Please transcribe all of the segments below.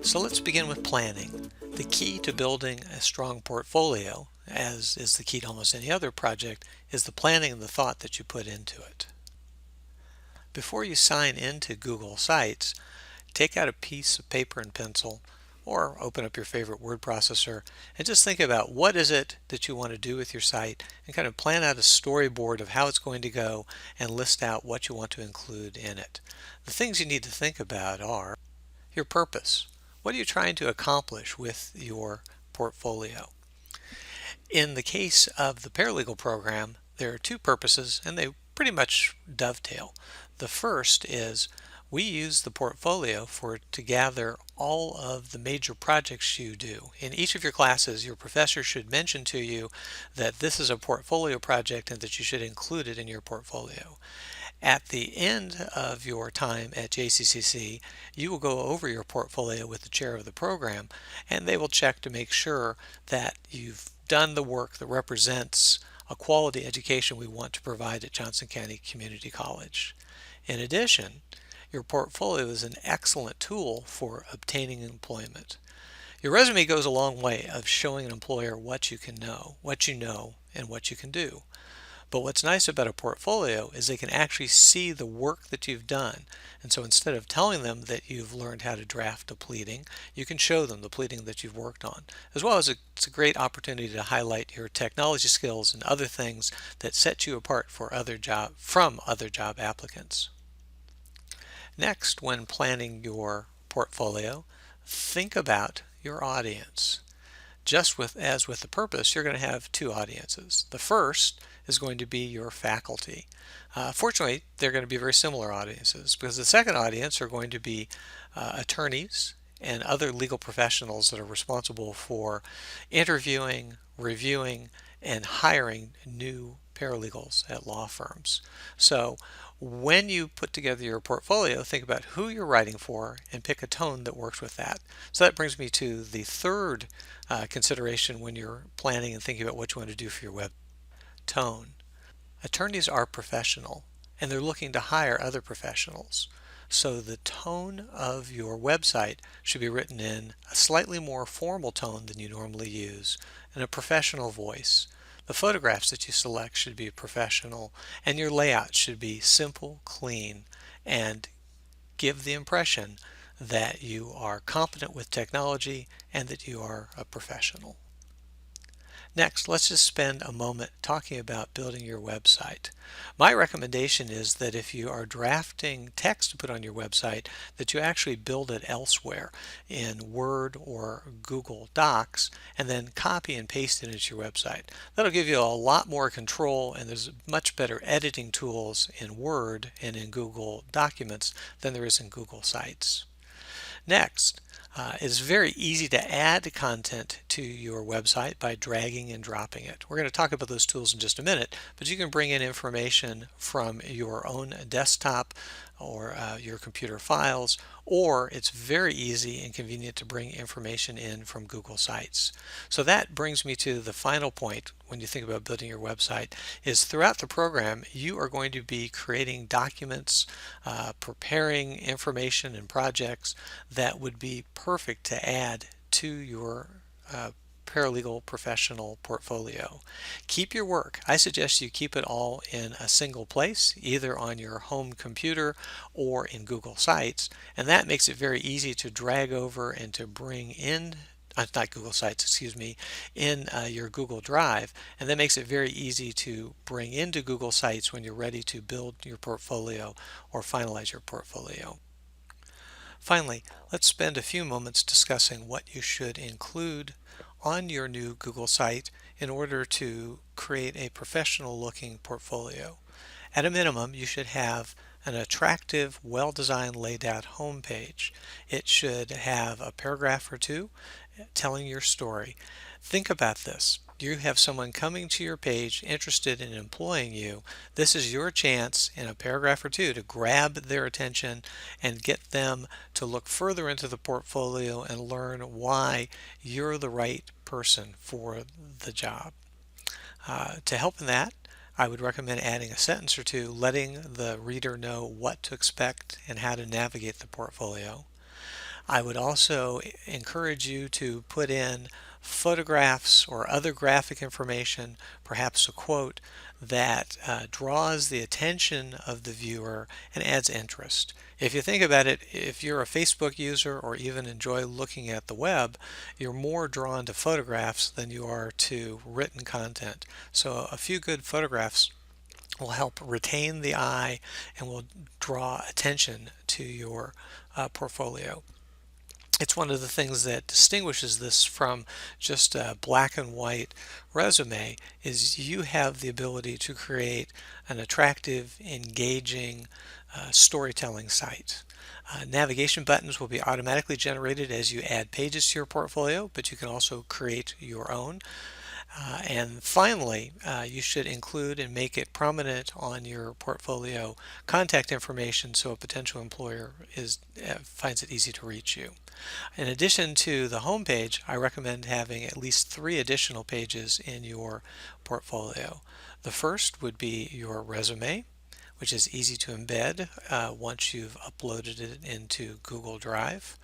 So let's begin with planning. The key to building a strong portfolio, as is the key to almost any other project, is the planning and the thought that you put into it. Before you sign into Google Sites, take out a piece of paper and pencil or open up your favorite word processor and just think about what is it that you want to do with your site and kind of plan out a storyboard of how it's going to go and list out what you want to include in it. The things you need to think about are your purpose. What are you trying to accomplish with your portfolio? In the case of the paralegal program, there are two purposes and they pretty much dovetail. The first is we use the portfolio to gather all of the major projects you do. In each of your classes, your professor should mention to you that this is a portfolio project and that you should include it in your portfolio. At the end of your time at JCCC, you will go over your portfolio with the chair of the program, and they will check to make sure that you've done the work that represents a quality education we want to provide at Johnson County Community College. In addition, your portfolio is an excellent tool for obtaining employment. Your resume goes a long way of showing an employer what you know, and what you can do. But what's nice about a portfolio is they can actually see the work that you've done. And so instead of telling them that you've learned how to draft a pleading, you can show them the pleading that you've worked on. As well as it's a great opportunity to highlight your technology skills and other things that set you apart from other job applicants. Next, when planning your portfolio, think about your audience. As with the purpose, you're going to have two audiences. The first is going to be your faculty. Fortunately, they're going to be very similar audiences because the second audience are going to be attorneys and other legal professionals that are responsible for interviewing, reviewing, and hiring new paralegals at law firms. So when you put together your portfolio, think about who you're writing for and pick a tone that works with that. So that brings me to the third consideration when you're planning and thinking about what you want to do for your web. Tone. Attorneys are professional and they're looking to hire other professionals. So the tone of your website should be written in a slightly more formal tone than you normally use and a professional voice. The photographs that you select should be professional and your layout should be simple, clean, and give the impression that you are competent with technology and that you are a professional. Next, let's just spend a moment talking about building your website. My recommendation is that if you are drafting text to put on your website, that you actually build it elsewhere in Word or Google Docs and then copy and paste it into your website. That'll give you a lot more control and there's much better editing tools in Word and in Google Documents than there is in Google Sites. Next, it's very easy to add content to your website by dragging and dropping it. We're going to talk about those tools in just a minute, but you can bring in information from your own desktop or your computer files, or it's very easy and convenient to bring information in from Google Sites. So that brings me to the final point when you think about building your website is throughout the program you are going to be creating documents, preparing information and projects that would be perfect to add to your paralegal professional portfolio. Keep your work. I suggest you keep it all in a single place, either on your home computer or in Google Sites, and that makes it very easy to drag over and to bring in not Google Sites, excuse me, in your Google Drive, and that makes it very easy to bring into Google Sites when you're ready to build your portfolio or finalize your portfolio. Finally, let's spend a few moments discussing what you should include on your new Google site in order to create a professional looking portfolio. At a minimum, you should have an attractive, well-designed, laid out home page. It should have a paragraph or two telling your story. Think about this. You have someone coming to your page interested in employing you. This is your chance in a paragraph or two to grab their attention and get them to look further into the portfolio and learn why you're the right person for the job. To help in that, I would recommend adding a sentence or two letting the reader know what to expect and how to navigate the portfolio. I would also encourage you to put in photographs or other graphic information, perhaps a quote that draws the attention of the viewer and adds interest. If you think about it, if you're a Facebook user or even enjoy looking at the web, you're more drawn to photographs than you are to written content. So a few good photographs will help retain the eye and will draw attention to your portfolio. It's one of the things that distinguishes this from just a black and white resume is you have the ability to create an attractive, engaging storytelling site. Navigation buttons will be automatically generated as you add pages to your portfolio, but you can also create your own. And finally, you should include and make it prominent on your portfolio contact information so a potential employer finds it easy to reach you. In addition to the home page, I recommend having at least 3 additional pages in your portfolio. The first would be your resume, which is easy to embed once you've uploaded it into Google Drive.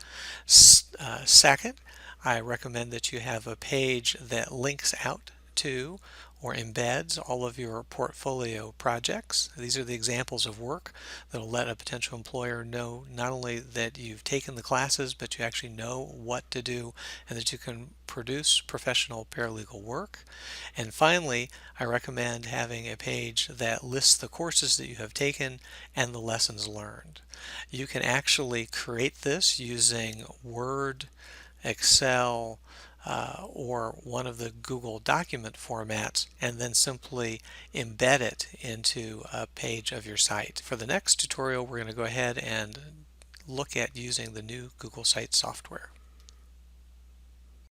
Second, I recommend that you have a page that links out to or embeds all of your portfolio projects. These are the examples of work that will let a potential employer know not only that you've taken the classes, but you actually know what to do and that you can produce professional paralegal work. And finally, I recommend having a page that lists the courses that you have taken and the lessons learned. You can actually create this using Word, Excel, or one of the Google document formats and then simply embed it into a page of your site. For the next tutorial, we're going to go ahead and look at using the new Google Sites software.